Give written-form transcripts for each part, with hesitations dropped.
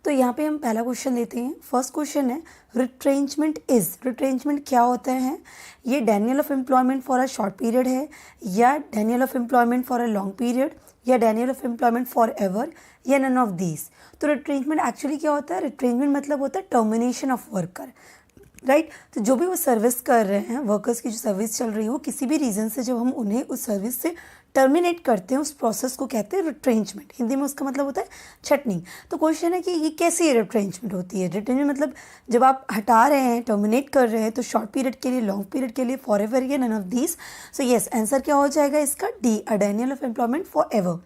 तो यहाँ पे हम पहला क्वेश्चन लेते हैं। फर्स्ट क्वेश्चन है रिट्रेंचमेंट इज, रिट्रेंचमेंट क्या होता है? ये denial of employment for a short period है, या denial of employment for a long period, या denial of employment for ever, या नन ऑफ दीज। तो रिट्रेंचमेंट एक्चुअली क्या होता है? रिट्रेंचमेंट मतलब होता है टर्मिनेशन ऑफ वर्कर, राइट। तो जो भी वो सर्विस कर रहे हैं, वर्कर्स की जो सर्विस चल रही है, वो किसी भी रीज़न से जब हम उन्हें उस सर्विस से टर्मिनेट करते हैं, उस प्रोसेस को कहते हैं रिट्रेंचमेंट। हिंदी में उसका मतलब होता है छटनी। तो क्वेश्चन है कि ये कैसी रिट्रेंचमेंट होती है? रिट्रेंचमेंट मतलब जब आप हटा रहे हैं, टर्मिनेट कर रहे हैं, तो शॉर्ट पीरियड के लिए, लॉन्ग पीरियड के लिए, फॉर एवर, या none of these. So yes, answer क्या हो जाएगा इसका? D, a denial of employment for ever.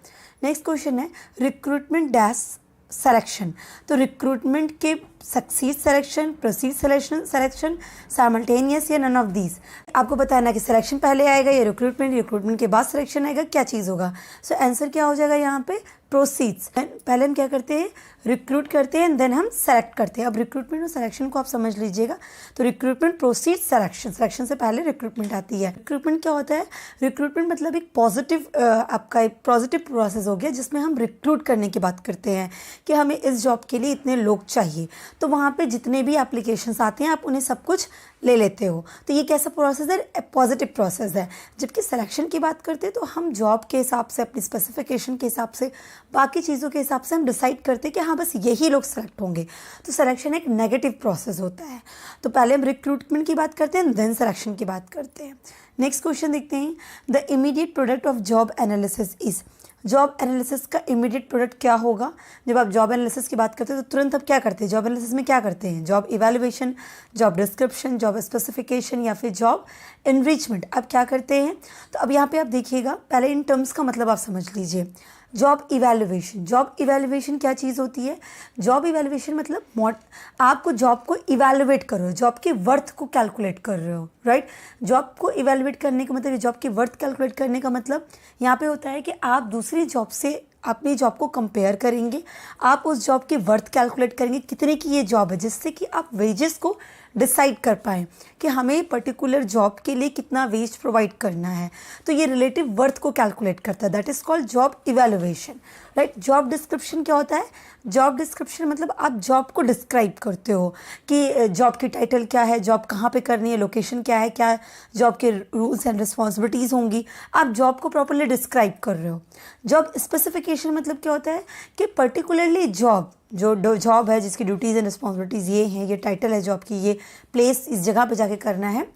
Next question है रिक्रूटमेंट डैश सिलेक्शन। तो रिक्रूटमेंट के succeed selection, proceed selection, simultaneous, या नन ऑफ दीज। आपको बताना कि सिलेक्शन पहले आएगा या रिक्रूटमेंट, रिक्रूटमेंट के बाद सिलेक्शन आएगा, क्या चीज़ होगा? सो आंसर क्या हो जाएगा यहाँ पे? प्रोसीड्स। पहले हम क्या करते हैं? रिक्रूट करते हैं, देन हम सेलेक्ट करते हैं। अब रिक्रूटमेंट और सिलेक्शन को आप समझ लीजिएगा। तो रिक्रूटमेंट प्रोसीड सिलेक्शन, सिलेक्शन से पहले रिक्रूटमेंट आती है। रिक्रूटमेंट क्या होता है? रिक्रूटमेंट मतलब एक पॉजिटिव, आपका एक पॉजिटिव प्रोसेस हो गया, जिसमें हम रिक्रूट करने की बात करते हैं कि हमें इस जॉब के लिए इतने लोग चाहिए। तो वहाँ पे जितने भी एप्लीकेशंस आते हैं, आप उन्हें सब कुछ ले लेते हो। तो ये कैसा प्रोसेस है? पॉजिटिव प्रोसेस है। जबकि सिलेक्शन की बात करते हैं तो हम जॉब के हिसाब से, अपनी स्पेसिफिकेशन के हिसाब से, बाकी चीज़ों के हिसाब से हम डिसाइड करते हैं कि हाँ बस यही लोग सेलेक्ट होंगे। तो सिलेक्शन एक नेगेटिव प्रोसेस होता है। तो पहले हम रिक्रूटमेंट की बात करते हैं, देन सिलेक्शन की बात करते हैं। नेक्स्ट क्वेश्चन देखते हैं। The immediate product of job analysis is. Job analysis का इमीडिएट प्रोडक्ट क्या होगा? जब आप जॉब एनालिसिस की बात करते हैं तो तुरंत आप क्या करते हैं? जॉब एनालिसिस में क्या करते हैं? Job evaluation, job description, job specification, या फिर जॉब एनरिचमेंट। आप क्या करते हैं? तो अब यहाँ पे आप देखिएगा, पहले इन टर्म्स का मतलब आप समझ लीजिए। जॉब इवैल्यूएशन, जॉब इवैल्यूएशन क्या चीज़ होती है? जॉब इवैल्यूएशन मतलब आपको जॉब को इवैल्यूएट कर रहे हो, जॉब के वर्थ को कैलकुलेट कर रहे हो, राइट। जॉब को इवैल्यूएट करने का मतलब, जॉब की वर्थ कैलकुलेट करने का मतलब यहाँ पे होता है कि आप दूसरी जॉब से अपनी जॉब को कंपेयर करेंगे, आप उस जॉब की वर्थ कैलकुलेट करेंगे, कितने की ये जॉब है, जिससे कि आप वेजेस को डिसाइड कर पाएँ कि हमें पर्टिकुलर जॉब के लिए कितना वेज प्रोवाइड करना है। तो ये रिलेटिव वर्थ को कैलकुलेट करता है, that is called job evaluation, right. Job description क्या होता है? जॉब डिस्क्रिप्शन मतलब आप जॉब को डिस्क्राइब करते हो कि जॉब की टाइटल क्या है, जॉब कहाँ पे करनी है, लोकेशन क्या है, क्या जॉब के रूल्स एंड रिस्पॉन्सिबिलिटीज़ होंगी, आप जॉब को प्रॉपर्ली डिस्क्राइब कर रहे हो। जॉब स्पेसिफिकेशन मतलब क्या होता है कि पर्टिकुलरली जॉब, जो जॉब है जिसकी ड्यूटीज़ एंड रिस्पॉन्सिबिलिटीज़ ये हैं, ये टाइटल है जॉब की, ये प्लेस इस जगह पे जाके करना है,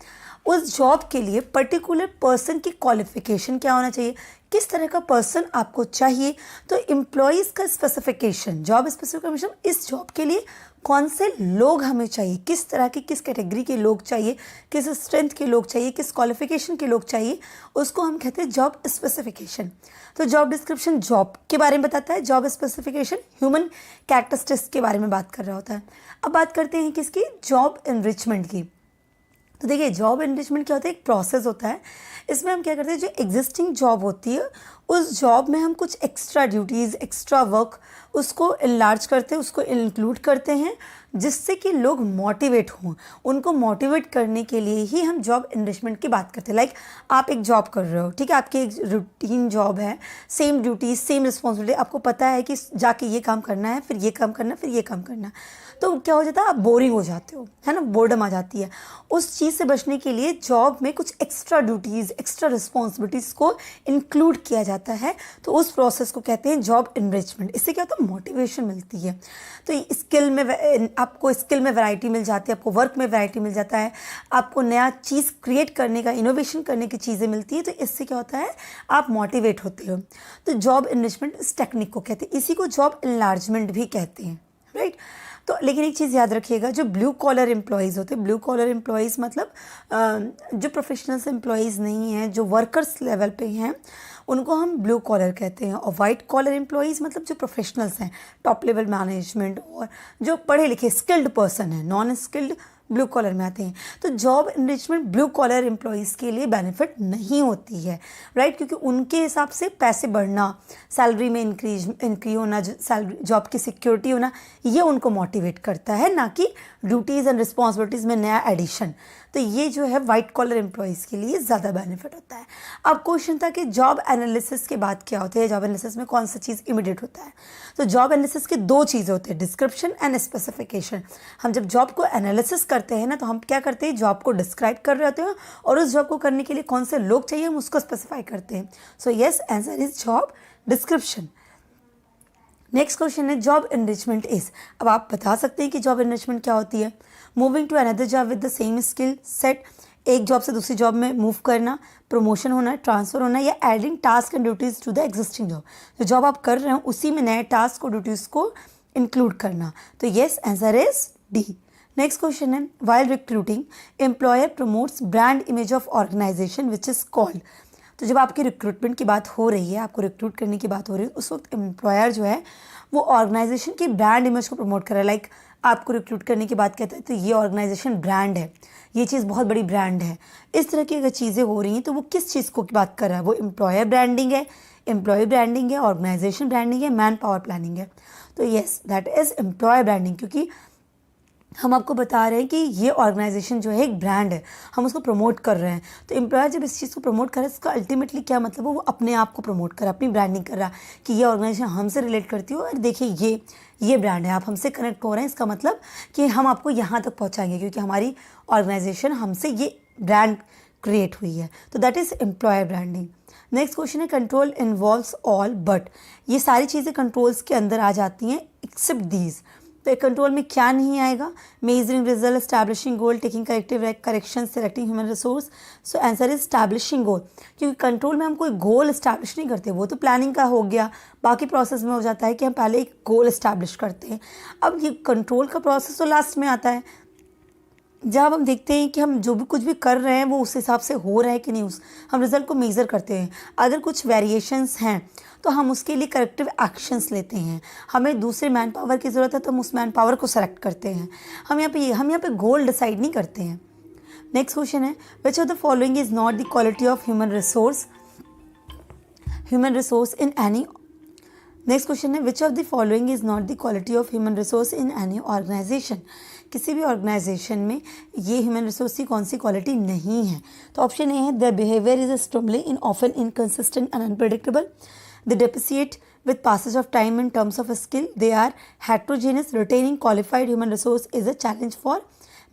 उस जॉब के लिए पर्टिकुलर पर्सन की क्वालिफिकेशन क्या होना चाहिए, किस तरह का पर्सन आपको चाहिए। तो एम्प्लॉयज़ का स्पेसिफिकेशन, जॉब स्पेसिफिकेशन, इस जॉब के लिए कौन से लोग हमें चाहिए, किस तरह के, किस कैटेगरी के लोग चाहिए, किस स्ट्रेंथ के लोग चाहिए, किस क्वालिफिकेशन के लोग चाहिए, उसको हम कहते हैं जॉब स्पेसिफिकेशन। तो जॉब डिस्क्रिप्शन जॉब के बारे में बताता है, जॉब स्पेसिफिकेशन ह्यूमन कैरेक्टरिस्टिक्स के बारे में बात कर रहा होता है। अब बात करते हैं किसकी? जॉब एनरिचमेंट की। तो देखिए, जॉब एनरिचमेंट क्या होता है? एक प्रोसेस होता है। इसमें हम क्या करते हैं, जो एग्जिस्टिंग जॉब होती है, उस जॉब में हम कुछ एक्स्ट्रा ड्यूटीज़, एक्स्ट्रा वर्क, उसको इनलार्ज करते हैं, उसको इंक्लूड करते हैं, जिससे कि लोग मोटिवेट हों। उनको मोटिवेट करने के लिए ही हम जॉब एनरिचमेंट की बात करते हैं। लाइक आप एक जॉब कर रहे हो, ठीक है, आपकी एक रूटीन जॉब है, सेम ड्यूटीज, सेम रिस्पॉन्सिबिलिटी, आपको पता है कि जाके ये काम करना है, फिर ये काम करना है, फिर ये काम करना है। तो क्या हो जाता है? आप बोरिंग हो जाते हो, है ना, बोर्डम आ जाती है। उस चीज़ से बचने के लिए जॉब में कुछ एक्स्ट्रा ड्यूटीज़, एक्स्ट्रा रिस्पॉन्सिबिलिटीज़ को इंक्लूड किया जाता है। तो उस प्रोसेस को कहते हैं जॉब एनरिचमेंट। इससे क्या होता है? मोटिवेशन मिलती है। तो स्किल में, आपको स्किल में वैरायटी मिल जाती है, आपको वर्क में वैरायटी मिल जाता है, आपको नया चीज़ क्रिएट करने का, इनोवेशन करने की चीज़ें मिलती है। तो इससे क्या होता है? आप मोटिवेट होते हो। तो जॉब एनरिचमेंट इस टेक्निक को कहते हैं। इसी को जॉब एनलार्जमेंट भी कहते हैं, राइट। तो लेकिन एक चीज़ याद रखिएगा, जो ब्लू कॉलर एम्प्लॉयज़ होते हैं, ब्लू कॉलर एम्प्लॉयज़ मतलब जो प्रोफेशनल्स एम्प्लॉयज़ नहीं हैं, जो वर्कर्स लेवल पे हैं, उनको हम ब्लू कॉलर कहते हैं। और वाइट कॉलर एम्प्लॉयज़ मतलब जो प्रोफेशनल्स हैं, टॉप लेवल मैनेजमेंट और जो पढ़े लिखे स्किल्ड पर्सन है, नॉन स्किल्ड ब्लू कॉलर में आते हैं। तो job enrichment blue collar employees के लिए बेनिफिट नहीं होती है, राइट, क्योंकि उनके हिसाब से पैसे बढ़ना, सैलरी में इंक्रीज होना, सैलरी जॉब की सिक्योरिटी होना, ये उनको मोटिवेट करता है, ना कि ड्यूटीज़ एंड रिस्पॉन्सिबिलिटीज़ में नया एडिशन। तो ये जो है वाइट कॉलर एम्प्लॉयज़ के लिए ज़्यादा बेनिफिट होता है। अब क्वेश्चन था कि जॉब एनालिसिस के बाद क्या होता है, जॉब एनालिसिस में कौन सा चीज़ इमीडिएट होता है। तो जॉब एनालिसिस के दो चीज़ें होती है, डिस्क्रिप्शन एंड स्पेसिफिकेशन। हम जब जॉब को एनालिसिस करते हैं ना, तो हम क्या करते हैं, जॉब को डिस्क्राइब कर रहे होते हैं और उस जॉब को करने के लिए कौन से लोग चाहिए हम उसको स्पेसिफाई करते हैं। सो yes, answer is job description. Next question है जॉब एनरिचमेंट इज। अब आप बता सकते हैं कि जॉब एनरिचमेंट क्या होती है। Moving to another job with the same skill set, एक जॉब से दूसरी जॉब में मूव करना, प्रमोशन होना, ट्रांसफर होना, या adding task and duties to the existing job. जो जॉब आप कर रहे हो उसी में नए टास्क और ड्यूटीज को इंक्लूड करना। तो yes, answer is D. Next question है while recruiting employer promotes brand image of organisation which is called. तो जब आपकी रिक्रूटमेंट की बात हो रही है, आपको रिक्रूट करने की बात हो रही है, उस वक्त एम्प्लॉयर जो है वो ऑर्गेनाइजेशन की ब्रांड इमेज को प्रमोट कर रहा है। लाइक आपको रिक्रूट करने की बात कहता है तो ये ऑर्गेनाइजेशन ब्रांड है, ये चीज़ बहुत बड़ी ब्रांड है। इस तरह की अगर चीज़ें हो रही हैं तो वो किस चीज़ को बात कर रहा है, वो एम्प्लॉयर ब्रांडिंग है, एम्प्लॉय ब्रांडिंग है, ऑर्गेनाइजेशन ब्रांडिंग है, मैन पावर प्लानिंग है। तो yes, that is employer branding, क्योंकि हम आपको बता रहे हैं कि ये ऑर्गेनाइजेशन जो है एक ब्रांड है, हम उसको प्रमोट कर रहे हैं। तो एम्प्लॉयर जब इस चीज़ को प्रमोट कर रहा है, इसका अल्टीमेटली क्या मतलब है, वो अपने आप को प्रमोट कर रहा है, अपनी ब्रांडिंग कर रहा है कि ये ऑर्गेनाइजेशन हमसे रिलेट करती हो और देखिए ये ब्रांड है, आप हमसे कनेक्ट हो रहे हैं, इसका मतलब कि हम आपको यहाँ तक पहुँचाएंगे क्योंकि हमारी ऑर्गेनाइजेशन हमसे ये ब्रांड क्रिएट हुई है। तो that is employer branding. Next question है कंट्रोल इन्वॉल्व्स ऑल बट। ये सारी चीज़ें कंट्रोल्स के अंदर आ जाती हैं एक्सेप्ट दीज। तो एक कंट्रोल में क्या नहीं आएगा, measuring result, establishing goal, taking corrective correction, selecting human resource. So answer is establishing goal, क्योंकि कंट्रोल में हम कोई गोल एस्टैब्लिश नहीं करते, वो तो प्लानिंग का हो गया, बाकी प्रोसेस में हो जाता है कि हम पहले एक गोल एस्टैब्लिश करते हैं। अब ये कंट्रोल का प्रोसेस तो लास्ट में आता है, जब हम देखते हैं कि हम जो भी कुछ भी कर रहे हैं वो उस हिसाब से हो रहा है कि नहीं, हम रिजल्ट को मेज़र करते हैं। अगर कुछ वेरिएशंस हैं तो हम उसके लिए करेक्टिव एक्शंस लेते हैं। हमें दूसरे मैन पावर की ज़रूरत है तो हम उस मैन पावर को सेलेक्ट करते हैं। हम यहाँ पे गोल डिसाइड नहीं करते हैं। नेक्स्ट क्वेश्चन है which of the following is not the quality of human resource in any. Next question है which of the following is not the quality of human resource in any organisation. किसी भी organisation में ये human resource की कौन सी quality नहीं है। तो ऑप्शन ए है the behaviour is stumbling in often inconsistent and unpredictable, they depreciate with passage of time in terms of skill, they are heterogeneous, retaining qualified human resource is a challenge for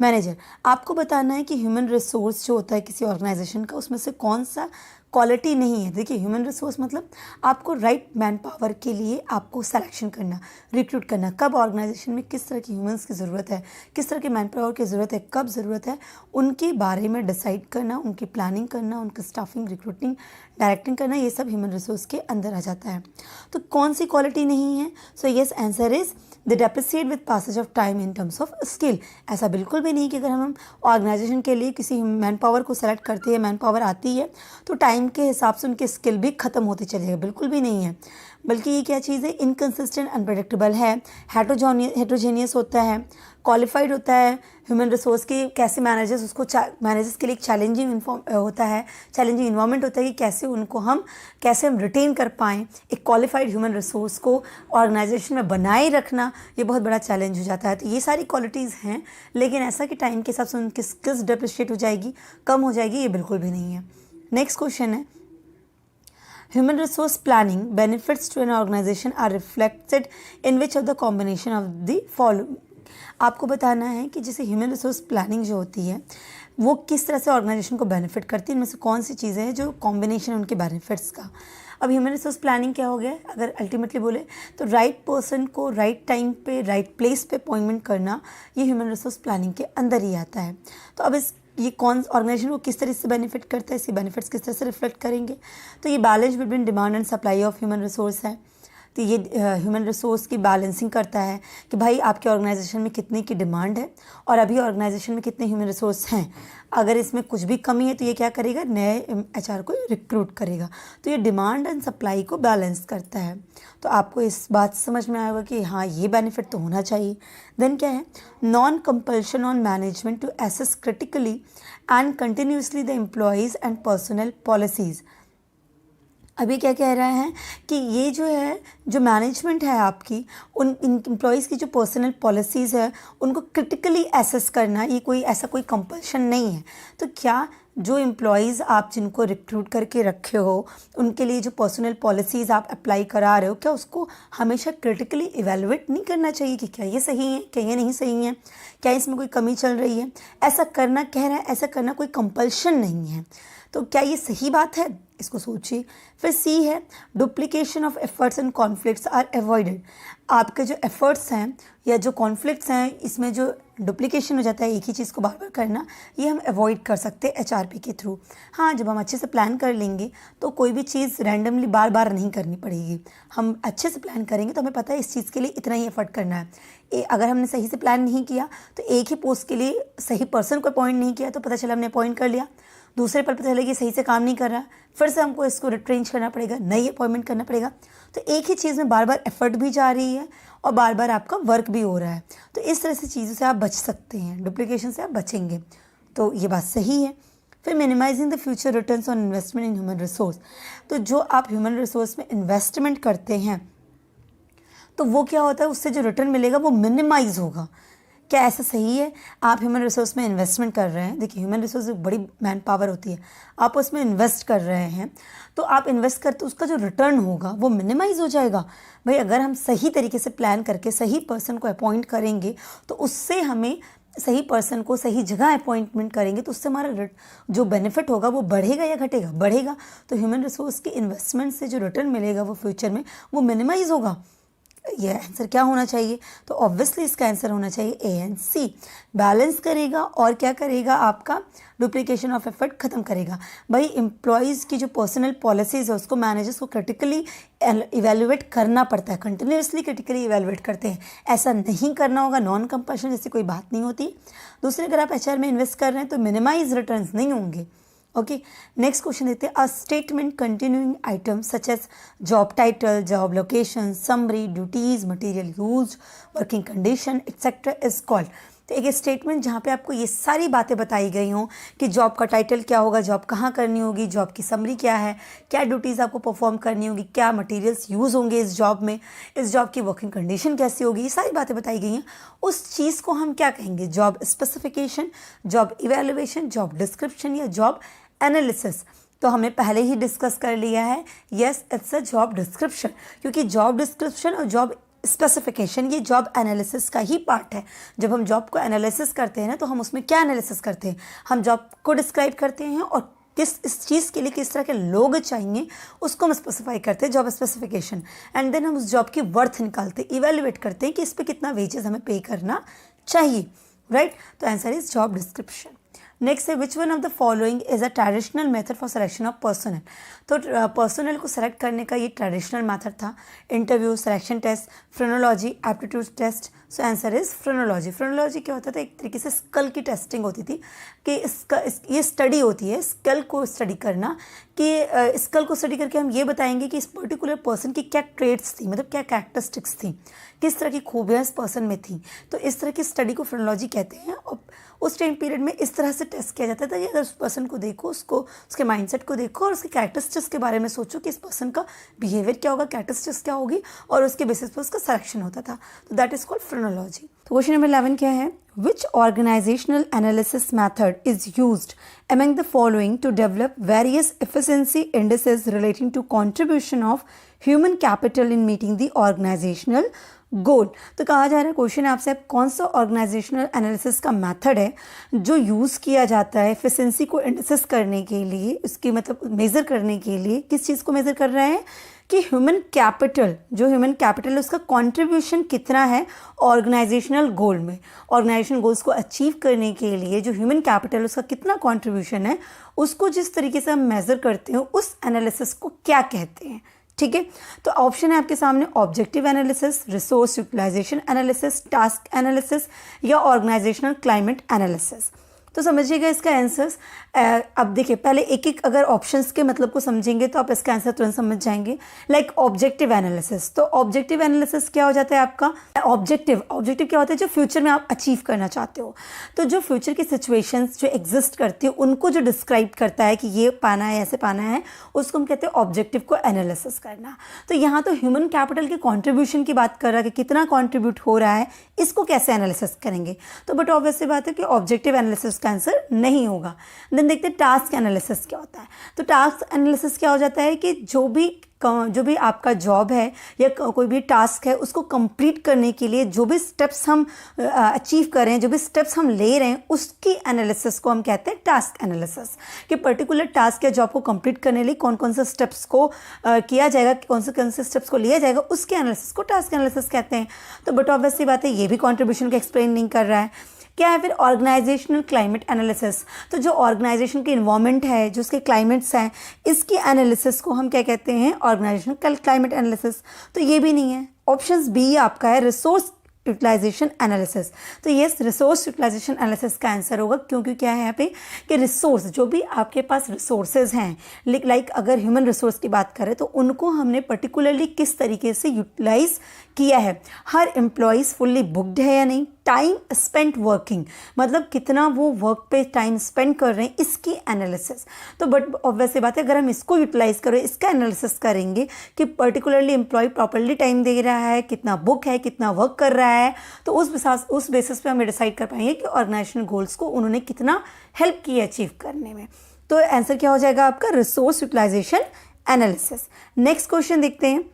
manager। आपको बताना है कि human resource जो होता है किसी organisation का, उसमें से कौन सा क्वालिटी नहीं है। देखिए ह्यूमन रिसोर्स मतलब आपको राइट मैन पावर के लिए आपको सिलेक्शन करना, रिक्रूट करना, कब ऑर्गेनाइजेशन में किस तरह की ह्यूमंस की ज़रूरत है, किस तरह के मैन पावर की ज़रूरत है, कब ज़रूरत है, उनके बारे में डिसाइड करना, उनकी प्लानिंग करना, उनकी स्टाफिंग, रिक्रूटिंग, डायरेक्टिंग करना, ये सब ह्यूमन रिसोर्स के अंदर आ जाता है। तो कौन सी क्वालिटी नहीं है। So yes, answer is they depreciate with passage of time in terms of skill. ऐसा बिल्कुल भी नहीं कि अगर हम ऑर्गेनाइजेशन के लिए किसी मैन पावर को सेलेक्ट करते हैं, मैन पावर आती है तो टाइम के हिसाब से उनके स्किल भी ख़त्म होते चलेगा, बिल्कुल भी नहीं है। बल्कि ये क्या चीज़ है, इनकंसिस्टेंट, अनप्रेडिक्टेबल है, हेट्रोजेनियस होता है, क्वालिफाइड होता है। ह्यूमन रिसोर्स के कैसे मैनेजर्स के लिए एक चैलेंजिंग होता है, चैलेंजिंग इन्वायरमेंट होता है कि कैसे हम रिटेन कर पाएँ एक क्वालिफाइड ह्यूमन रिसोर्स को ऑर्गेनाइजेशन में बनाए रखना, ये बहुत बड़ा चैलेंज हो जाता है। तो ये सारी क्वालिटीज़ हैं, लेकिन ऐसा कि टाइम के हिसाब से उनकी स्किल्स डेप्रिशिएट हो जाएगी, कम हो जाएगी, ये बिल्कुल भी नहीं है। नेक्स्ट क्वेश्चन है Human resource planning benefits to an organization are reflected in which of the combination of the following। आपको बताना है कि जैसे ह्यूमन रिसोर्स प्लानिंग जो होती है वो किस तरह से ऑर्गेनाइजेशन को बेनिफिट करती है, इनमें से कौन सी चीज़ें हैं जो कॉम्बिनेशन उनके बेनिफिट्स का। अब ह्यूमन रिसोर्स प्लानिंग क्या हो गया, अगर अल्टीमेटली बोले तो राइट पर्सन को राइट टाइम पे राइट प्लेस पे अपॉइंटमेंट करना, ये ह्यूमन रिसोर्स प्लानिंग के अंदर ही आता है। तो अब ये कौन ऑर्गेनाइजेशन को किस तरह से बेनिफिट करता है, इसके बेनिफिट्स किस तरह से रिफ्लेक्ट करेंगे। तो ये balance between demand and supply of human resource है, तो ये ह्यूमन रिसोर्स की बैलेंसिंग करता है कि भाई आपके ऑर्गेनाइजेशन में कितने की डिमांड है और अभी ऑर्गेनाइजेशन में कितने ह्यूमन रिसोर्स हैं। अगर इसमें कुछ भी कमी है तो ये क्या करेगा, नए एचआर को रिक्रूट करेगा। तो ये डिमांड एंड सप्लाई को बैलेंस करता है। तो आपको इस बात समझ में आएगा कि हाँ ये बेनिफिट तो होना चाहिए। देन क्या है, non compulsion on management to assess critically and continuously the employees and personnel policies. अभी क्या कह रहा है कि ये जो है, जो मैनेजमेंट है आपकी, उन एम्प्लॉयज़ की जो पर्सनल पॉलिसीज़ है उनको क्रिटिकली एसेस करना, ये कोई ऐसा कोई कंपल्शन नहीं है। तो क्या जो एम्प्लॉयज़ आप जिनको रिक्रूट करके रखे हो उनके लिए जो पर्सनल पॉलिसीज़ आप अप्लाई करा रहे हो, क्या उसको हमेशा क्रिटिकली इवेलुएट नहीं करना चाहिए कि क्या ये सही है, क्या ये नहीं सही है, क्या इसमें कोई कमी चल रही है? ऐसा करना कह रहा है, ऐसा करना कोई कंपल्शन नहीं है। तो क्या ये सही बात है, इसको सोचिए। फिर सी है, duplication of efforts and conflicts are avoided. आपके जो एफर्ट्स हैं या जो कॉन्फ्लिक्ट्स हैं, इसमें जो डुप्लीकेशन हो जाता है, एक ही चीज़ को बार बार करना, ये हम अवॉइड कर सकते हैं एचआरपी के थ्रू। हाँ, जब हम अच्छे से प्लान कर लेंगे तो कोई भी चीज़ रैंडमली बार बार नहीं करनी पड़ेगी। हम अच्छे से प्लान करेंगे तो हमें पता है इस चीज़ के लिए इतना ही एफर्ट करना है। अगर हमने सही से प्लान नहीं किया तो एक ही पोस्ट के लिए सही पर्सन को अपॉइंट नहीं किया तो पता चला हमने अपॉइंट कर लिया, दूसरे पर पता चला कि सही से काम नहीं कर रहा, फिर से हमको इसको रिट्रेंच करना पड़ेगा, नई अपॉइंटमेंट करना पड़ेगा। तो एक ही चीज़ में बार बार एफर्ट भी जा रही है और बार बार आपका वर्क भी हो रहा है। तो इस तरह से चीज़ों से आप बच सकते हैं, डुप्लीकेशन से आप बचेंगे। तो ये बात सही है। फिर minimising the future returns on investment in human resource. तो जो आप ह्यूमन रिसोर्स में इन्वेस्टमेंट करते हैं तो वो क्या होता है, उससे जो रिटर्न मिलेगा वो मिनिमाइज होगा। क्या ऐसा सही है? आप ह्यूमन रिसोर्स में इन्वेस्टमेंट कर रहे हैं, देखिए ह्यूमन रिसोर्स एक बड़ी मैन पावर होती है, आप उसमें इन्वेस्ट कर रहे हैं तो आप इन्वेस्ट करते उसका जो रिटर्न होगा वो मिनिमाइज हो जाएगा। भाई अगर हम सही तरीके से प्लान करके सही पर्सन को अपॉइंट करेंगे तो उससे हमें सही पर्सन को सही जगह अपॉइंटमेंट करेंगे तो उससे हमारा जो बेनिफिट होगा वो बढ़ेगा या घटेगा? बढ़ेगा। तो ह्यूमन रिसोर्स के इन्वेस्टमेंट से जो रिटर्न मिलेगा वो फ्यूचर में वो मिनिमाइज होगा। ये आंसर क्या होना चाहिए? तो ऑब्वियसली इसका आंसर होना चाहिए ए एंड सी। बैलेंस करेगा और क्या करेगा, आपका डुप्लीकेशन ऑफ एफर्ट खत्म करेगा। भाई एम्प्लॉयज़ की जो पर्सनल पॉलिसीज़ है उसको मैनेजर्स को क्रिटिकली इवेल्युएट करना पड़ता है, कंटिन्यूसली क्रिटिकली इवेल्युएट करते हैं। ऐसा नहीं करना होगा, नॉन कंपल्शन जैसी कोई बात नहीं होती। दूसरे, अगर आप एचआर में इन्वेस्ट कर रहे हैं तो मिनिमाइज रिटर्न्स नहीं होंगे। ओके, नेक्स्ट क्वेश्चन देते हैं। A statement continuing item such as job title, job location, summary, duties, material use, working condition etcetera is called. तो एक स्टेटमेंट जहाँ पे आपको ये सारी बातें बताई गई हों कि जॉब का टाइटल क्या होगा, जॉब कहाँ करनी होगी, जॉब की समरी क्या है, क्या ड्यूटीज़ आपको परफॉर्म करनी होगी, क्या मटेरियल्स यूज़ होंगे इस जॉब में, इस जॉब की वर्किंग कंडीशन कैसी होगी, ये सारी बातें बताई गई हैं। उस चीज़ को हम क्या कहेंगे? Job specification, job evaluation, job description या जॉब एनालिसिस। तो हमने पहले ही डिस्कस कर लिया है, yes it's a job description, क्योंकि जॉब डिस्क्रिप्शन और जॉब स्पेसिफिकेशन ये जॉब एनालिसिस का ही पार्ट है। जब हम जॉब को एनालिसिस करते हैं ना तो हम उसमें क्या एनालिसिस करते हैं? हम जॉब को डिस्क्राइब करते हैं और इस चीज़ के लिए किस तरह के लोग चाहिए उसको हम स्पेसिफाई करते हैं, जॉब स्पेसिफिकेशन। एंड देन हम उस जॉब की वर्थ निकालते हैं, इवेल्युएट करते हैं कि इस पर कितना वेजेस हमें पे करना चाहिए, राइट? तो answer is job description. Next है, which one of the following is a traditional method for selection of personnel. तो पर्सनल को सेलेक्ट करने का ये ट्रेडिशनल मेथड था। Interview, selection test, phrenology, aptitude test. So answer is phrenology. Phrenology क्या होता था? एक तरीके से स्कल की टेस्टिंग होती थी कि ये स्टडी होती है स्कल को स्टडी करना, कि स्कल को स्टडी करके हम ये बताएंगे कि इस पर्टिकुलर पर्सन की क्या ट्रेड्स थी, मतलब क्या कैरेक्टरिस्टिक्स थी, किस तरह की खूबियाँ इस पर्सन में थी। तो इस तरह की स्टडी को फ्रेनोलॉजी कहते हैं। और उस टाइम पीरियड में इस तरह से टेस्ट किया जाता था कि अगर उस पर्सन को देखो, उसको उसके माइंडसेट को देखो और उसके कैरेक्टरिस्टिक्स के बारे में सोचो कि इस पर्सन का बिहेवियर क्या होगा, कैरेक्टरिस्टिक्स क्या होगी, और उसके बेसिस पर उसका सिलेक्शन होता था। तो दैट इज कॉल्ड फ्रेनोलॉजी। तो क्वेश्चन नंबर 11 क्या है? Which organizational analysis method is used among the following to develop various efficiency indices relating to contribution of human capital in meeting the organizational goal? तो कहा जा रहा है, question आपसे, कौन सा ऑर्गेनाइजेशनल एनालिसिस का मेथड है जो यूज़ किया जाता है एफिशिएंसी को इंडिसेस करने के लिए, उसकी मतलब मेज़र करने के लिए। किस चीज़ को मेज़र कर रहा है? कि ह्यूमन कैपिटल, जो ह्यूमन कैपिटल है उसका कंट्रीब्यूशन कितना है ऑर्गेनाइजेशनल गोल में। ऑर्गेनाइजेशनल गोल्स को अचीव करने के लिए जो ह्यूमन कैपिटल है उसका कितना कंट्रीब्यूशन है, उसको जिस तरीके से हम मेज़र करते हैं उस एनालिसिस को क्या कहते हैं? ठीक है। तो ऑप्शन है आपके सामने objective analysis, resource utilisation analysis, task analysis या ऑर्गेनाइजेशनल क्लाइमेट एनालिसिस। तो समझिएगा इसका आंसर्स। अब देखिए पहले एक एक अगर ऑप्शंस के मतलब को समझेंगे तो आप इसका आंसर तुरंत समझ जाएंगे। लाइक ऑब्जेक्टिव एनालिसिस, तो ऑब्जेक्टिव एनालिसिस क्या हो जाता है आपका, ऑब्जेक्टिव क्या होता है, जो फ्यूचर में आप अचीव करना चाहते हो, तो जो फ्यूचर की सिचुएशंस जो एग्जिस्ट करती है उनको जो डिस्क्राइब करता है कि ये पाना है, ऐसे पाना है, उसको हम कहते हैं ऑब्जेक्टिव को एनालिसिस करना। तो यहाँ तो ह्यूमन कैपिटल के कॉन्ट्रीब्यूशन की बात कर रहा है कि कितना कॉन्ट्रीब्यूट हो रहा है, इसको कैसे एनालिसिस करेंगे। तो बट ऑब्वियसली बात है कि ऑब्जेक्टिव एनालिसिस का आंसर नहीं होगा। देन देखते हैं टास्क एनालिसिस क्या होता है। तो टास्क एनालिसिस क्या हो जाता है कि जो भी आपका जॉब है या कोई भी टास्क है उसको कंप्लीट करने के लिए जो भी स्टेप्स हम अचीव कर रहे हैं, जो भी स्टेप्स हम ले रहे हैं, उसकी एनालिसिस को हम कहते हैं टास्क एनालिसिस। कि पर्टिकुलर टास्क या जॉब को कंप्लीट करने के लिए कौन कौन से स्टेप्स को किया जाएगा, कौन से स्टेप्स को लिया जाएगा, उसके एनालिसिस को टास्क एनालिसिस कहते हैं। तो बट ऑब्वियसली बात है ये भी कॉन्ट्रीब्यूशन को एक्सप्लेन नहीं कर रहा है। क्या है फिर ऑर्गेनाइजेशनल क्लाइमेट एनालिसिस। तो जो ऑर्गेनाइजेशन की इन्वायरमेंट है, जो उसके क्लाइमेट्स हैं, इसकी एनालिसिस को हम क्या कहते हैं, ऑर्गेनाइजेशनल क्लाइमेट एनालिसिस। तो ये भी नहीं है। ऑप्शन बी आपका है रिसोर्स यूटिलाइजेशन एनालिसिस। तो ये रिसोर्स यूटिलाइजेशन एनालिसिस का आंसर होगा, क्योंकि क्या है यहाँ पे कि रिसोर्स, जो भी आपके पास रिसोर्सेज हैं, लाइक अगर ह्यूमन रिसोर्स की बात करें तो उनको हमने पर्टिकुलरली किस तरीके से यूटिलाइज किया है। हर एम्प्लॉइज फुल्ली बुक्ड है या नहीं, टाइम स्पेंट वर्किंग, मतलब कितना वो वर्क पे टाइम स्पेंड कर रहे हैं, इसकी एनालिसिस। तो बट ऑब्वियसली बात है अगर हम इसको यूटिलाइज करें, इसका एनालिसिस करेंगे कि पर्टिकुलरली एम्प्लॉय प्रॉपरली टाइम दे रहा है, कितना बुक है, कितना वर्क कर रहा है, तो उस बेसिस पे हम डिसाइड कर पाएंगे कि ऑर्गेनाइजेशनल गोल्स को उन्होंने कितना हेल्प किया अचीव करने में। तो आंसर क्या हो जाएगा आपका, resource utilisation analysis. Next question देखते हैं।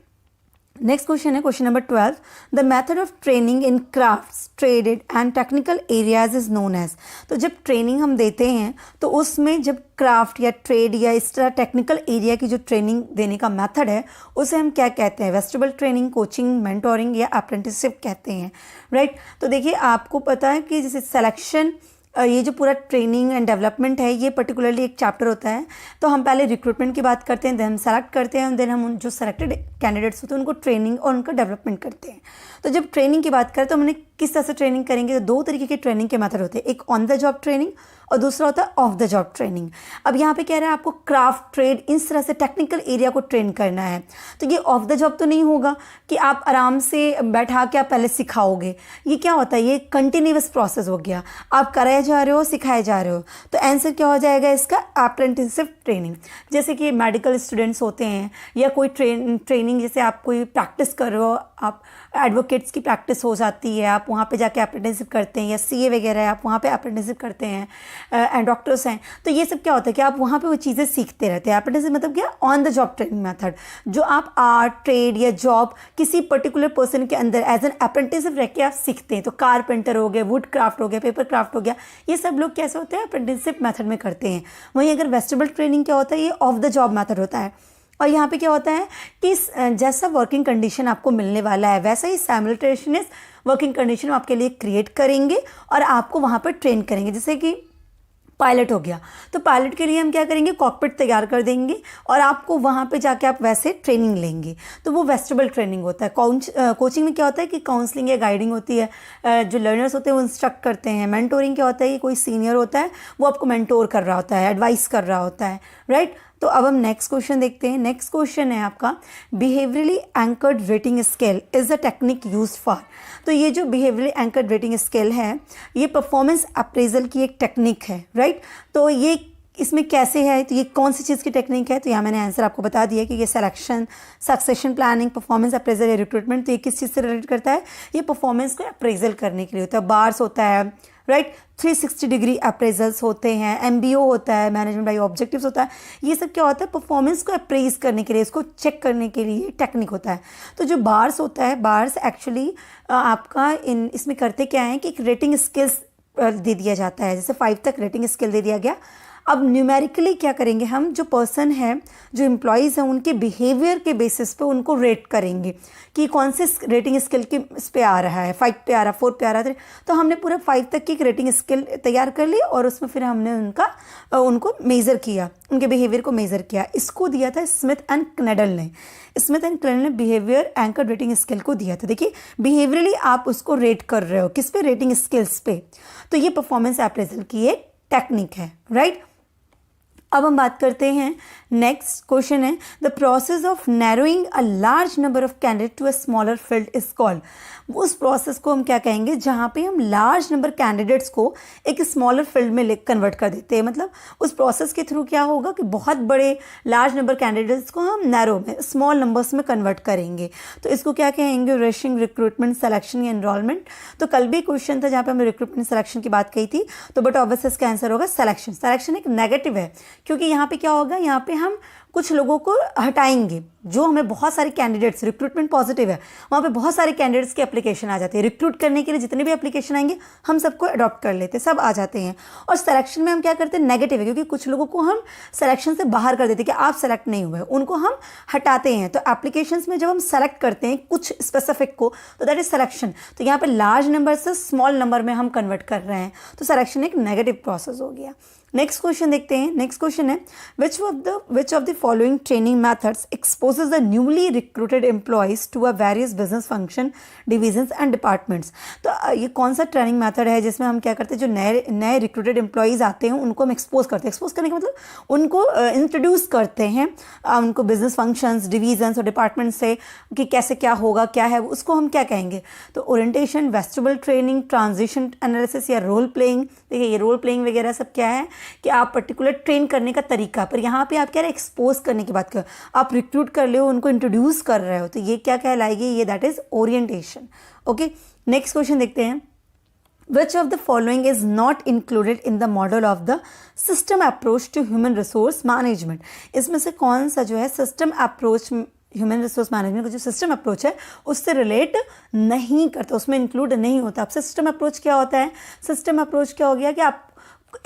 नेक्स्ट क्वेश्चन है question number 12। The method of training in crafts, traded and technical areas is known as. तो जब ट्रेनिंग हम देते हैं तो उसमें जब क्राफ्ट या ट्रेड या इस तरह टेक्निकल एरिया की जो ट्रेनिंग देने का मेथड है उसे हम क्या कहते हैं, वेस्टिबल ट्रेनिंग, कोचिंग, मेंटोरिंग या अप्रेंटिसशिप कहते हैं, राइट। तो देखिए आपको पता है कि जैसे सिलेक्शन, ये जो पूरा ट्रेनिंग एंड डेवलपमेंट है ये पर्टिकुलरली एक चैप्टर होता है। तो हम पहले रिक्रूटमेंट की बात करते हैं, देन हम सेलेक्ट करते हैं, देन हम उन जो सेलेक्टेड कैंडिडेट्स होते हैं उनको ट्रेनिंग और उनका डेवलपमेंट करते हैं। तो जब ट्रेनिंग की बात करें तो हमने किस तरह से ट्रेनिंग करेंगे, तो दो तरीके के ट्रेनिंग के मेथड होते हैं, एक ऑन द जॉब ट्रेनिंग और दूसरा होता है ऑफ द जॉब ट्रेनिंग। अब यहाँ पे कह रहा है आपको क्राफ्ट, ट्रेड, इस तरह से टेक्निकल एरिया को ट्रेन करना है। तो ये ऑफ द जॉब तो नहीं होगा कि आप आराम से बैठा के आप पहले सिखाओगे। ये क्या होता है, ये कंटिन्यूअस प्रोसेस हो गया, आप कराए जा रहे हो, सिखाए जा रहे हो। तो आंसर क्या हो जाएगा इसका, अप्रेंटिसशिप ट्रेनिंग। जैसे कि मेडिकल स्टूडेंट्स होते हैं या कोई ट्रेनिंग, जैसे आप कोई प्रैक्टिस कर रहे हो, आप एडवोकेट्स की प्रैक्टिस हो जाती है, आप वहाँ पे जाके अप्रेंटिसशिप करते हैं, या सीए वगैरह है आप वहाँ पे अप्रेंटिसशिप करते हैं, एंड डॉक्टर्स हैं। तो ये सब क्या होता है कि आप वहाँ पे वो चीज़ें सीखते रहते हैं। अप्रेंटिसशिप मतलब क्या, on the job training method, जो आप आर्ट, ट्रेड या जॉब किसी पर्टिकुलर पर्सन के अंदर एज एन अप्रेंटिसशिप रह के आप सीखते हैं। तो कारपेंटर हो गए, वुड क्राफ्ट हो गया, पेपर क्राफ्ट हो गया, ये सब लोग कैसे होते हैं, अप्रेंटिसशिप मेथड में करते हैं। वहीं अगर वेस्टिबल ट्रेनिंग क्या होता है, ये ऑफ द जॉब मेथड होता है। और यहाँ पे क्या होता है कि जैसा वर्किंग कंडीशन आपको मिलने वाला है वैसा ही साइमल्टेनियस वर्किंग कंडीशन आपके लिए क्रिएट करेंगे और आपको वहाँ पर ट्रेन करेंगे। जैसे कि पायलट हो गया, तो पायलट के लिए हम क्या करेंगे, कॉकपिट तैयार कर देंगे और आपको वहाँ पे जाके आप वैसे ट्रेनिंग लेंगे। तो वो वेस्टिबल ट्रेनिंग होता है। कोचिंग में क्या होता है कि काउंसलिंग या गाइडिंग होती है, जो लर्नर्स होते हैं वो इंस्ट्रक्ट करते हैं। मेंटोरिंग क्या होता है कि कोई सीनियर होता है वो आपको मेंटोर कर रहा होता है, एडवाइस कर रहा होता है, राइट। तो अब हम नेक्स्ट क्वेश्चन देखते हैं। नेक्स्ट क्वेश्चन है आपका, behaviourally anchored rating scale is the technique used for. तो ये जो बिहेवियरली एंकर्ड रेटिंग स्केल है ये परफॉर्मेंस अप्रेजल की एक टेक्निक है, राइट। तो ये इसमें कैसे है, तो ये कौन सी चीज़ की टेक्निक है, तो यहाँ मैंने आंसर आपको बता दिया कि ये selection, succession planning, performance appraisal या रिक्रूटमेंट। तो ये किस चीज़ से रिलेटेड करता है, ये परफॉर्मेंस को अप्रेजल करने के लिए होता है। बार्स होता है, राइट, 360 डिग्री अप्रेजल्स होते हैं, MBO होता है, मैनेजमेंट बाय ऑब्जेक्टिव्स होता है। ये सब क्या होता है, परफॉर्मेंस को अप्रेज करने के लिए, इसको चेक करने के लिए टेक्निक होता है। तो जो बार्स होता है, बार्स एक्चुअली आपका इसमें करते क्या है कि एक रेटिंग स्किल्स दे दिया जाता है। जैसे 5 तक रेटिंग स्केल दे दिया गया, अब न्यूमेरिकली क्या करेंगे हम, जो पर्सन है, जो एम्प्लॉयज़ हैं, उनके बिहेवियर के बेसिस पे उनको रेट करेंगे कि कौन से रेटिंग स्केल के इस पे आ रहा है, 5 पे आ रहा, 4 पे आ रहा है। तो हमने पूरा 5 तक की एक रेटिंग स्केल तैयार कर ली और उसमें फिर हमने उनको मेज़र किया, उनके बिहेवियर को मेज़र किया। इसको दिया था स्मिथ एंड क्नेडल ने। स्मिथ एंड क्नेडल ने बिहेवियर एंकर रेटिंग स्केल को दिया था। देखिए बिहेवियरली आप उसको रेट कर रहे हो, किस पे, रेटिंग स्केल्स पे। तो ये परफॉर्मेंस अप्रेजल की एक टेक्निक है, राइट। अब हम बात करते हैं, नेक्स्ट क्वेश्चन है the process of narrowing a large number of candidate to a smaller field is called. उस प्रोसेस को हम क्या कहेंगे जहाँ पे हम लार्ज नंबर कैंडिडेट्स को एक स्मॉलर फील्ड में कन्वर्ट कर देते हैं। मतलब उस प्रोसेस के थ्रू क्या होगा कि बहुत बड़े लार्ज नंबर कैंडिडेट्स को हम नैरो में, स्मॉल नंबर्स में कन्वर्ट करेंगे। तो इसको क्या कहेंगे, रशिंग, रिक्रूटमेंट, सिलेक्शन या एनरोलमेंट। तो कल भी क्वेश्चन था जहाँ पे हमने रिक्रूटमेंट सिलेक्शन की बात कही थी, तो बट ऑब्वियसली इसका आंसर होगा सिलेक्शन। सिलेक्शन एक नेगेटिव है क्योंकि यहाँ पे क्या होगा, यहाँ पे हम कुछ लोगों को हटाएंगे। जो हमें बहुत सारे कैंडिडेट्स, रिक्रूटमेंट पॉजिटिव है, वहाँ पे बहुत सारे कैंडिडेट्स की एप्लीकेशन आ जाती है। रिक्रूट करने के लिए जितने भी एप्लीकेशन आएंगे हम सबको अडॉप्ट कर लेते हैं, सब आ जाते हैं। और सिलेक्शन में हम क्या करते हैं, नेगेटिव है, क्योंकि कुछ लोगों को हम सिलेक्शन से बाहर कर देते हैं कि आप सेलेक्ट नहीं हुए, उनको हम हटाते हैं। तो एप्लीकेशंस में जब हम सेलेक्ट करते हैं कुछ स्पेसिफिक को, तो दैट इज सिलेक्शन। तो यहाँ पे लार्ज नंबर से स्मॉल नंबर में हम कन्वर्ट कर रहे हैं, तो सिलेक्शन एक नेगेटिव प्रोसेस हो गया। नेक्स्ट क्वेश्चन देखते हैं। नेक्स्ट क्वेश्चन है which of the following training methods exposes the newly recruited employees to a various business function, divisions and departments. तो ये कौन सा ट्रेनिंग मेथड है जिसमें हम क्या करते हैं, जो नए रिक्रूटेड एम्प्लॉयज़ आते हैं उनको हम एक्सपोज करते हैं। एक्सपोज करने का मतलब उनको इंट्रोड्यूस करते हैं, उनको बिजनेस फंक्शंस, डिविजन्स और डिपार्टमेंट से कि कैसे क्या होगा, क्या है, उसको हम क्या कहेंगे। तो orientation, vestibule training, transition analysis या रोल प्लेइंग। देखिए ये रोल प्लेइंग वगैरह सब क्या है कि आप पर्टिकुलर ट्रेन करने का तरीका, पर यहाँ पे आप क्या है, एक्सपोज करने की बात कर, आप रिक्रूट कर रहे हो, उनको इंट्रोड्यूस कर रहे हो, तो ये क्या कहलाएगी, ये that is orientation. Okay, next question देखते हैं। Which of the following is not included in the model of the system approach to human resource management? इसमें से कौन सा जो है system approach, human resource management का जो सिस्टम अप्रोच है उससे रिलेट नहीं करता, उसमें इंक्लूड नहीं होता। अब सिस्टम अप्रोच क्या होता है, सिस्टम अप्रोच क्या हो गया कि आप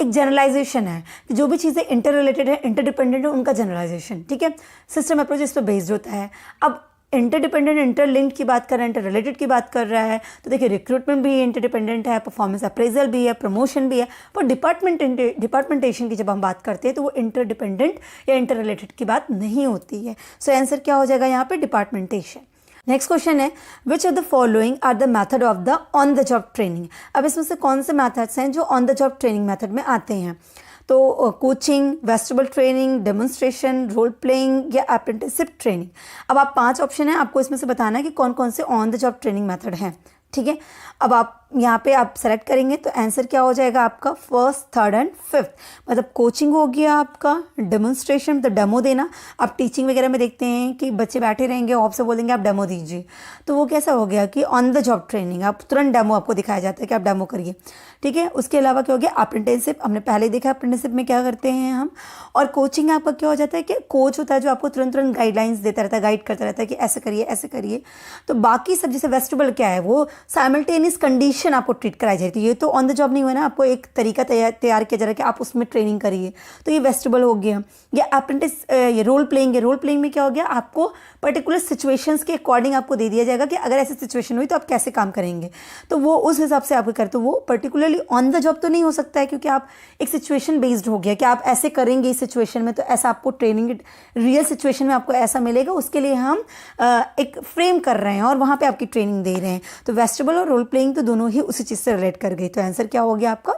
एक जनरलाइजेशन है कि जो भी चीज़ें इंटर रिलेटेड है, इंटरडिपेंडेंट है, उनका जनरलाइजेशन, ठीक है। सिस्टम अप्रोच इस पर बेस्ड होता है। अब इंटरडिपेंडेंट, इंटरलिंक्ड की बात कर रहा है, इंटर रिलेटेड की बात कर रहा है, तो देखिए रिक्रूटमेंट भी इंटरडिपेंडेंट है, परफॉर्मेंस अप्रेजल भी है, प्रमोशन भी है। पर डिपार्टमेंटेशन की जब हम बात करते हैं तो वो इंटरडिपेंडेंट या इंटर रिलेटेड की बात नहीं होती है। सो आंसर क्या हो जाएगा यहाँ पे, डिपार्टमेंटेशन। नेक्स्ट क्वेश्चन है which of the following are the method of the on the job training. अब इसमें से कौन से मेथड्स हैं जो on the job training method में आते हैं। तो coaching, vestibule training, demonstration, role playing या अप्रेंटिसशिप ट्रेनिंग। अब आप 5 ऑप्शन है, आपको इसमें से बताना है कि कौन कौन से on the job training method हैं, ठीक है। अब आप यहाँ पे आप सेलेक्ट करेंगे तो आंसर क्या हो जाएगा आपका, फर्स्ट, थर्ड एंड फिफ्थ। मतलब कोचिंग हो गया आपका, डेमोन्स्ट्रेशन मतलब डेमो देना। आप टीचिंग वगैरह में देखते हैं कि बच्चे बैठे रहेंगे, आपसे बोलेंगे आप डेमो दीजिए, तो वो कैसा हो गया कि ऑन द जॉब ट्रेनिंग, आप तुरंत डेमो आपको दिखाया जाता है कि आप डेमो करिए, ठीक है। उसके अलावा क्या हो गया, अप्रेंटिसशिप, हमने पहले देखा अप्रेंटिसशिप में क्या करते हैं हम। और कोचिंग आपका क्या हो जाता है कि कोच होता है जो आपको तुरंत तुरंत गाइडलाइंस देता रहता है, गाइड करता रहता है कि ऐसे करिए ऐसे करिए। तो बाकी सब जैसे वेस्टिबल क्या है, वो साइमल्टेनियस कंडीशन आपको ट्रीट कराई जाती है। ये तो ऑन द जॉब नहीं हुआ ना, आपको एक तरीका तैयार किया जा रहा है कि आप उसमें ट्रेनिंग करिए, तो ये वेस्टिबल हो गया। या अप्रेंटिस, ये रोल प्लेइंग है, रोल प्लेइंग में क्या हो गया, आपको पर्टिकुलर सिचुएशंस के अकॉर्डिंग आपको दे दिया जाएगा कि अगर ऐसी सिचुएशन हुई तो आप कैसे काम करेंगे, तो वो उस हिसाब से आपको करते। तो वो पर्टिकुलरली ऑन द जॉब तो नहीं हो सकता है, क्योंकि आप एक सिचुएशन बेस्ड हो गया कि आप ऐसे करेंगे इस सिचुएशन में, तो ऐसा आपको ट्रेनिंग रियल सिचुएशन में आपको ऐसा मिलेगा, उसके लिए हम एक फ्रेम कर रहे हैं और वहाँ पे आपकी ट्रेनिंग दे रहे हैं। तो वेस्टिबल और रोल प्लेइंग तो दोनों ही उसी चीज़ से रिलेट कर गई। तो आंसर क्या हो गया आपका,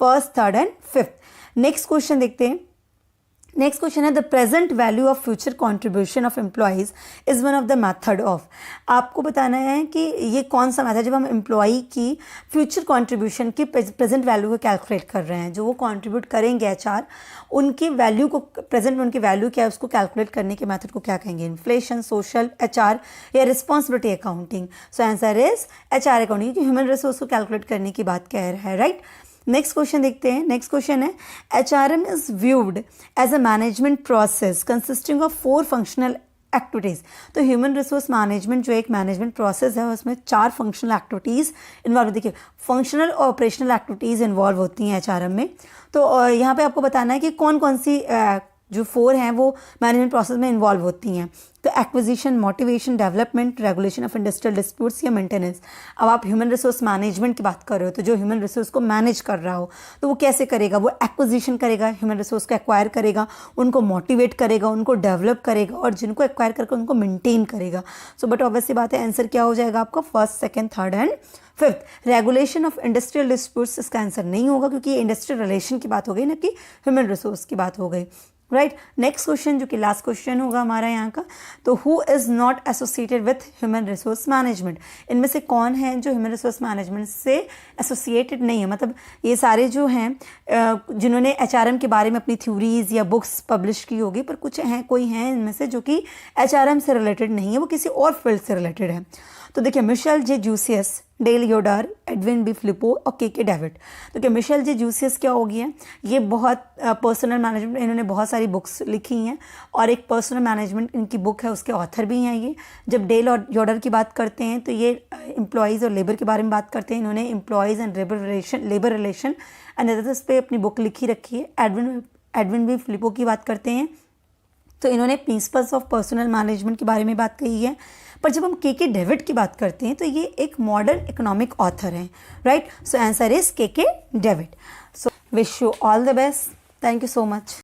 first, third and fifth. Next question देखते हैं। नेक्स्ट क्वेश्चन है the present value of future contribution of employees is one of the method of. आपको बताना है कि ये कौन सा मेथड, जब हम एम्प्लॉई की फ्यूचर कॉन्ट्रीब्यूशन की प्रेजेंट वैल्यू को कैलकुलेट कर रहे हैं, जो वो कॉन्ट्रीब्यूट करेंगे एचआर, उनकी वैल्यू को, प्रेजेंट में उनकी वैल्यू क्या है उसको कैलकुलेट करने के मेथड को क्या कहेंगे, इन्फ्लेशन, सोशल, एचआर या responsibility accounting. So answer is HR accounting, क्योंकि ह्यूमन रिसोर्स को कैलकुलेट करने की बात कह रहा है, राइट। नेक्स्ट क्वेश्चन देखते हैं। नेक्स्ट क्वेश्चन है HRM is viewed as a management process consisting of 4 functional activities. तो ह्यूमन रिसोर्स मैनेजमेंट जो एक मैनेजमेंट प्रोसेस है उसमें 4 फंक्शनल एक्टिविटीज़ इन्वॉल्व, देखिए फंक्शनल और ऑपरेशनल एक्टिविटीज़ इन्वॉल्व होती हैं HRM में। तो यहाँ पे आपको बताना है कि कौन कौन सी जो 4 हैं वो मैनेजमेंट प्रोसेस में इन्वॉल्व होती हैं। तो acquisition, motivation, development, regulation of industrial disputes या मेंटेनेंस। अब आप ह्यूमन रिसोर्स मैनेजमेंट की बात कर रहे हो, तो जो ह्यूमन रिसोर्स को मैनेज कर रहा हो तो वो कैसे करेगा, वो एक्विजिशन करेगा, ह्यूमन रिसोर्स को एक्वायर करेगा, उनको मोटिवेट करेगा, उनको डेवलप करेगा और जिनको एक्वायर करके उनको मेंटेन करेगा। सो बट ऑब्वियसली बात है, आंसर क्या हो जाएगा आपका first, second, third and fifth. Regulation of industrial disputes इसका आंसर नहीं होगा क्योंकि ये इंडस्ट्रियल रिलेशन की बात हो गई ना कि ह्यूमन रिसोर्स की बात हो गई, राइट। नेक्स्ट क्वेश्चन जो कि लास्ट क्वेश्चन होगा हमारा यहाँ का, तो who is not associated with human resource management. इनमें से कौन है जो ह्यूमन रिसोर्स मैनेजमेंट से एसोसिएटेड नहीं है, मतलब ये सारे जो हैं जिन्होंने HRM के बारे में अपनी थ्योरीज या बुक्स पब्लिश की होगी, पर कुछ हैं, कोई हैं इनमें से जो कि HRM से रिलेटेड नहीं है, वो किसी और फील्ड से रिलेटेड है। तो देखिए मिशेल जे जूसियस, डेल योडार, एडविन बी फ्लिपो और के डेविड। तो क्या मिशेल जे जूसियस क्या हो गया, ये बहुत पर्सनल मैनेजमेंट, इन्होंने बहुत सारी बुक्स लिखी हैं और एक पर्सनल मैनेजमेंट इनकी बुक है, उसके ऑथर भी हैं ये। जब डेल और योडार की बात करते हैं तो ये एम्प्लॉयज़ और लेबर के बारे में बात करते हैं, इन्होंने employees and labour relation and others पे अपनी बुक लिखी रखी है। एडविन बी फ्लिपो की बात करते हैं तो इन्होंने प्रिंसिपल्स ऑफ पर्सनल मैनेजमेंट के बारे में बात कही है। पर जब हम के डेविड की बात करते हैं तो ये एक मॉडर्न इकोनॉमिक ऑथर हैं, राइट। सो आंसर इज के David. So wish you all the best, thank you so much.